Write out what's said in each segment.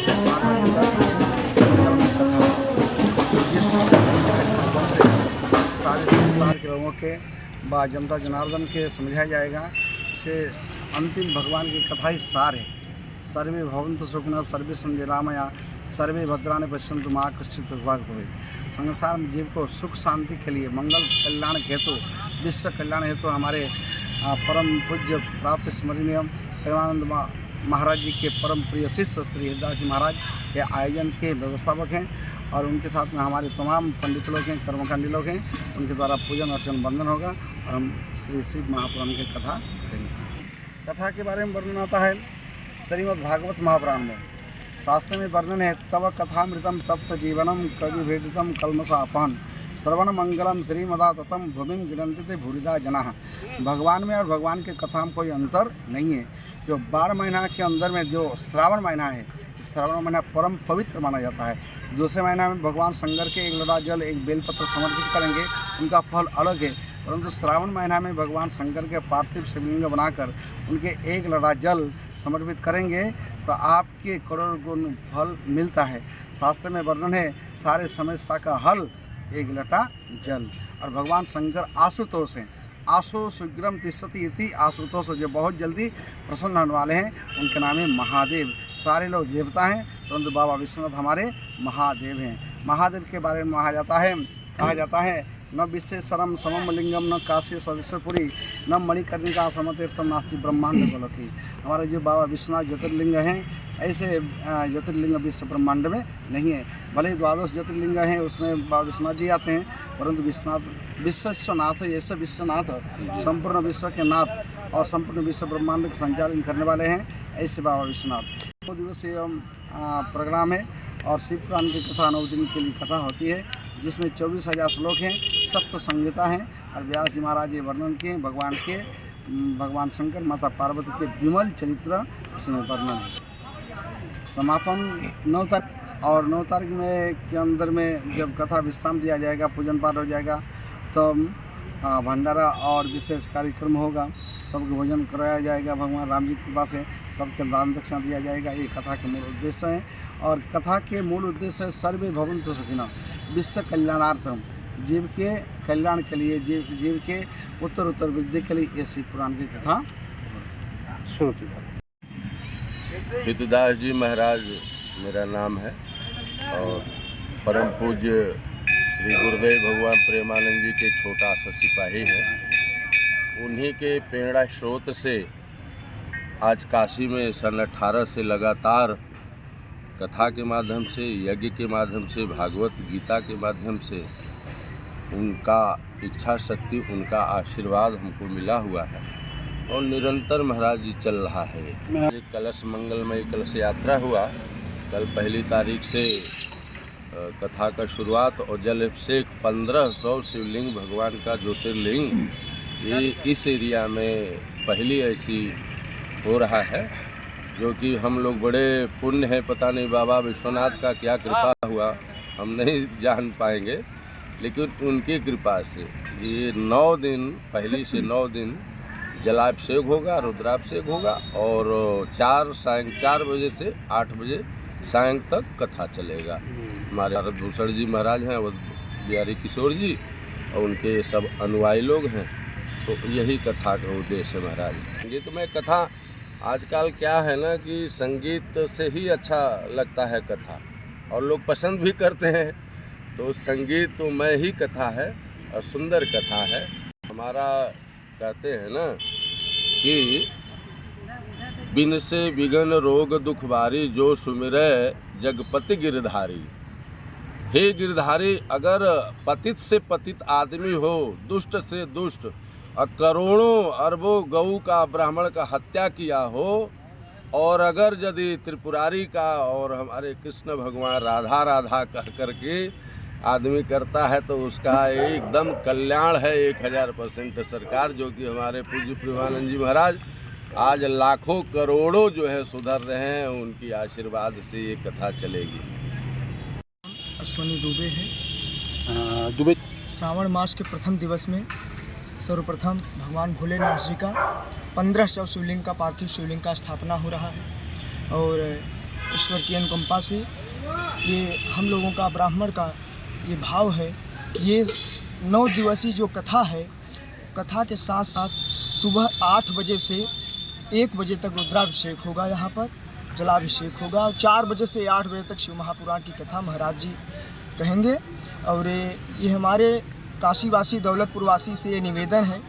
से 12 बजे तक मंगल में कथा, जिस माध्यम से सारे संसार के लोगों के व जनता जनार्दन के समझाया जाएगा से अंतिम भगवान की कथा ही सार है। सर्वे भवन्तु सुखिनः सर्वे सन्तु निरामया सर्वे भद्राणि पश्यन्तु मा कश्चित् दुर्भाग् भवेत्। संसार में जीव को सुख शांति के लिए मंगल कल्याण हेतु विश्व कल्याण हेतु हमारे परम पूज्य प्रातः स्मरणीय प्रेमानंद महाराज जी के परम प्रिय शिष्य श्री हरिदास जी महाराज ये आयोजन के व्यवस्थापक हैं और उनके साथ में हमारे तमाम पंडित लोग हैं, कर्मकांडी लोग हैं। उनके द्वारा पूजन अर्चन वंदन होगा और हम श्री शिव महापुराण की कथा करेंगे। कथा के बारे में वर्णन आता है श्रीमद् भागवत महापुराण में। शास्त्र में वर्णन है तव कथामृतम तप्त जीवनम कवि भेदितम कलमशापहन श्रवण मंगलम श्रीमदाततम भूमिम गिरंति ते भूरिदा जना। भगवान में और भगवान के कथा में कोई अंतर नहीं है। जो 12 महीना के अंदर में जो श्रावण महीना है, श्रावण महीना परम पवित्र माना जाता है। दूसरे महीना में भगवान शंकर के एक लोटा जल एक बेलपत्र समर्पित करेंगे, उनका फल अलग है। परंतु श्रावण महीना में भगवान शंकर के पार्थिव शिवलिंग बनाकर उनके एक लोटा जल समर्पित करेंगे तो आपके करोड़ गुण फल मिलता है। शास्त्र में वर्णन है सारे समस्या का हल एक लोटा जल। और भगवान शंकर आशुतोष हैं। आशु शीघ्रम तिष्ठति इति आशुतोष, जो बहुत जल्दी प्रसन्न होने वाले हैं, उनके नाम है महादेव। सारे लोग देवता हैं परंतु बाबा विश्वनाथ हमारे महादेव हैं। महादेव के बारे में कहा जाता है न विश्वेश्वरम समम लिंगम न काशी सदस्यपुरी न मणिकर्णिका समतीर्थम नास्ति ब्रह्मांड गोलकी। हमारे जो बाबा विश्वनाथ ज्योतिर्लिंग हैं ऐसे ज्योतिर्लिंग विश्व ब्रह्मांड में नहीं है। भले ही 12 ज्योतिर्लिंग हैं उसमें बाबा विश्वनाथ जी आते हैं परंतु विश्वनाथ विश्वेश्वरनाथ ऐसे विश्वनाथ संपूर्ण विश्व के नाथ और संपूर्ण विश्व ब्रह्मांड का संचालन करने वाले हैं ऐसे बाबा विश्वनाथ। 2 दिवसीय प्रोग्राम है और शिव पुराण की कथा 9 दिन के लिए कथा होती है जिसमें 24,000 श्लोक हैं, सप्त संहिता हैं और व्यास जी महाराज ये वर्णन किए भगवान शंकर माता पार्वती के विमल चरित्र इसमें वर्णन है। समापन 9 तारीख और 9 तारीख में के अंदर में जब कथा विश्राम दिया जाएगा, पूजन पाठ हो जाएगा तो भंडारा और विशेष कार्यक्रम होगा। सबको भोजन कराया जाएगा। भगवान राम जी के पास है, सबके दान दक्षिणा दिया जाएगा। ये कथा के मूल उद्देश्य हैं और कथा के मूल उद्देश्य है सर्वे भवन्तु सुखिनः विश्व कल्याणार्थम, जीव के कल्याण के लिए, जीव के उत्तर वृद्धि के लिए ये शिव पुराण की कथा शुरू की जाए। हितदास जी महाराज मेरा नाम है और परम पूज्य श्री गुरुदेव भगवान प्रेमानंद जी के छोटा सा सिपाही है। उन्हीं के प्रेरणा स्रोत से आज काशी में सन 18 से लगातार कथा के माध्यम से, यज्ञ के माध्यम से, भागवत गीता के माध्यम से उनका इच्छा शक्ति, उनका आशीर्वाद हमको मिला हुआ है और निरंतर महाराज जी चल रहा है। कलश मंगलमय कलश यात्रा हुआ कल 1 तारीख से कथा का शुरुआत और जल अभिषेक 1500 शिवलिंग भगवान का ज्योतिर्लिंग ये इस एरिया में पहली ऐसी हो रहा है जो कि हम लोग बड़े पुण्य हैं। पता नहीं बाबा विश्वनाथ का क्या कृपा हुआ हम नहीं जान पाएंगे, लेकिन उनकी कृपा से ये 9 दिन पहली से 9 दिन जलाभिषेक होगा, रुद्राभिषेक होगा और सायं 4 बजे से 8 बजे सायं तक कथा चलेगा। हमारे भारत भूषण जी महाराज हैं, वो बिहारी किशोर जी और उनके सब अनुयायी लोग हैं। तो यही कथा का उद्देश्य है महाराज। संगीत में कथा आजकल क्या है ना कि संगीत से ही अच्छा लगता है कथा और लोग पसंद भी करते हैं। तो संगीत तो मैं ही कथा है और सुंदर कथा है। हमारा कहते हैं ना कि बिन से विघन रोग दुख बारी जो सुमिरै जगपति गिरधारी। हे गिरधारी, अगर पतित से पतित आदमी हो, दुष्ट से दुष्ट और करोड़ों अरबों गऊ का ब्राह्मण का हत्या किया हो और अगर यदि त्रिपुरारी का और हमारे कृष्ण भगवान राधा राधा कह करके आदमी करता है तो उसका एकदम कल्याण है 1000% सरकार, जो कि हमारे पूज्य प्रेमानंद जी महाराज आज लाखों करोड़ों जो है सुधर रहे हैं। उनकी आशीर्वाद से ये कथा चलेगी। अश्वनी दुबे है। दुबे श्रावण मास के प्रथम दिवस में सर्वप्रथम भगवान भोलेनाथ जी का 1500 शिवलिंग का पार्थिव शिवलिंग का स्थापना हो रहा है और ईश्वर की अनुकंपा से ये हम लोगों का ब्राह्मण का ये भाव है कि ये 9 दिवसीय जो कथा है, कथा के साथ साथ सुबह 8 बजे से 1 बजे तक रुद्राभिषेक होगा, यहाँ पर जलाभिषेक होगा और 4 बजे से 8 बजे तक शिव महापुराण की कथा महाराज जी कहेंगे। और ये हमारे काशीवासी दौलतपुरवासी से ये निवेदन है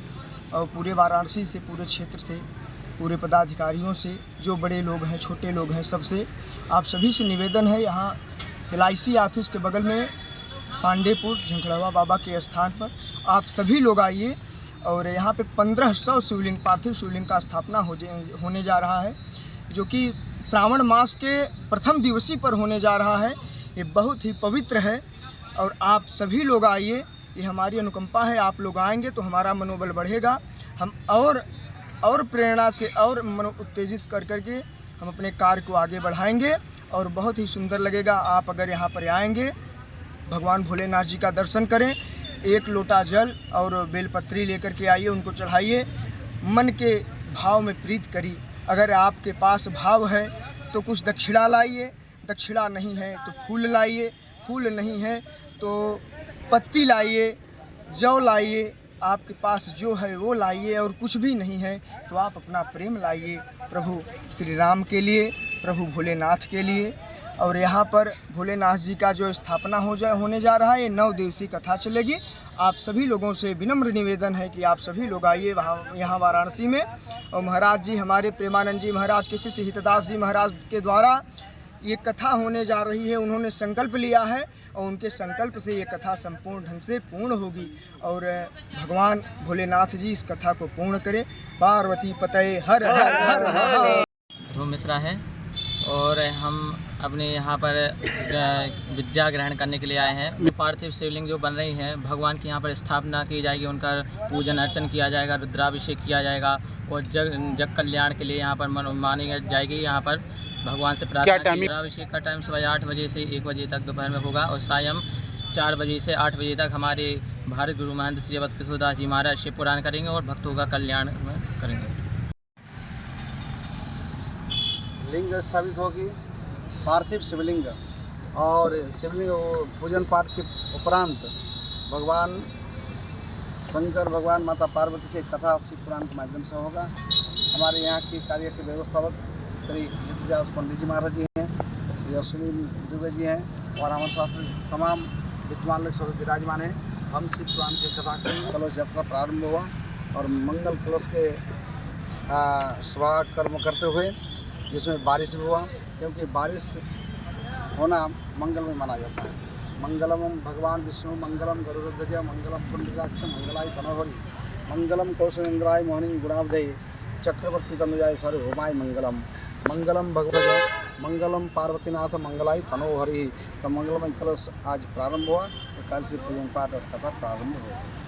और पूरे वाराणसी से, पूरे क्षेत्र से, पूरे पदाधिकारियों से, जो बड़े लोग हैं, छोटे लोग हैं, सबसे आप सभी से निवेदन है, यहाँ LIC ऑफिस के बगल में पांडेपुर झंखड़वा बाबा के स्थान पर आप सभी लोग आइए और यहाँ पे 1500 शिवलिंग, पार्थिव शिवलिंग का स्थापना होने जा रहा है, जो कि श्रावण मास के प्रथम दिवसी पर होने जा रहा है। ये बहुत ही पवित्र है और आप सभी लोग आइए, ये हमारी अनुकंपा है। आप लोग आएंगे तो हमारा मनोबल बढ़ेगा, हम और प्रेरणा से और मन उत्तेजित करके हम अपने कार्य को आगे बढ़ाएंगे और बहुत ही सुंदर लगेगा। आप अगर यहाँ पर आएंगे, भगवान भोलेनाथ जी का दर्शन करें, 1 लोटा जल और बेलपत्री लेकर के आइए, उनको चढ़ाइए, मन के भाव में प्रीत करिए। अगर आपके पास भाव है तो कुछ दक्षिणा लाइए, दक्षिणा नहीं है तो फूल लाइए, फूल नहीं है तो पत्ती लाइए, जौ लाइए, आपके पास जो है वो लाइए, और कुछ भी नहीं है तो आप अपना प्रेम लाइए प्रभु श्री राम के लिए, प्रभु भोलेनाथ के लिए। और यहाँ पर भोलेनाथ जी का जो स्थापना होने जा रहा है, ये 9 दिवसीय कथा चलेगी। आप सभी लोगों से विनम्र निवेदन है कि आप सभी लोग आइए यहाँ वाराणसी में। और महाराज जी, हमारे प्रेमानंद जी महाराज के शिष्य हितदास जी महाराज के द्वारा ये कथा होने जा रही है, उन्होंने संकल्प लिया है और उनके संकल्प से ये कथा संपूर्ण ढंग से पूर्ण होगी और भगवान भोलेनाथ जी इस कथा को पूर्ण करें। पार्वती पतये हर हर हर हर। ध्रुव मिश्रा है और हम अपने यहाँ पर विद्या ग्रहण करने के लिए आए हैं। पार्थिव शिवलिंग जो बन रही हैं, भगवान की यहाँ पर स्थापना की जाएगी, उनका पूजन अर्चन किया जाएगा, रुद्राभिषेक किया जाएगा और जग कल्याण के लिए यहाँ पर मानी जाएगी। यहाँ पर भगवान से प्रार्थना। रुद्राभिषेक का टाइम सुबह 8 बजे से 1 बजे तक दोपहर में होगा और सायं 4 बजे से 8 बजे तक हमारे भारत गुरु महंत श्री अवध किशोरदास जी महाराज शिव पुराण करेंगे और भक्तों का कल्याण करेंगे। लिंग स्थापित होगी, पार्थिव शिवलिंग, और शिवलिंग पूजन पाठ के उपरांत भगवान शंकर, भगवान माता पार्वती की कथा शिव पुराण के माध्यम से होगा। हमारे यहाँ की कार्य के व्यवस्थापक श्री हितदास पंडित जी महाराज जी हैं, अश्विनी दुबे जी हैं और हमारे साथ तमाम विद्वान लोग सब विराजमान हैं। हम शिव पुराण की कथा करेंगे। कलश यात्रा प्रारंभ हुआ और मंगल कलश के शुभ कर्म करते हुए जिसमें बारिश भी हुआ, क्योंकि बारिश होना मंगल में माना जाता है। मंगलम भगवान विष्णु, मंगलम गरुड़ध्वज, मंगलम पुंडरीकाक्ष, मंगलाय तनोहरि, मंगलम कौशलेन्द्राय मोहिनी गुणाब्धये, चक्रवर्ती तनुजाय सार्वभौमाय मंगलम, मंगलम भगवत, मंगलम पार्वतीनाथ, मंगलाय तनोहरि। तो मंगलमय कलश आज प्रारंभ हुआ और कल से पूजन पाठ और कथा प्रारंभ होगी।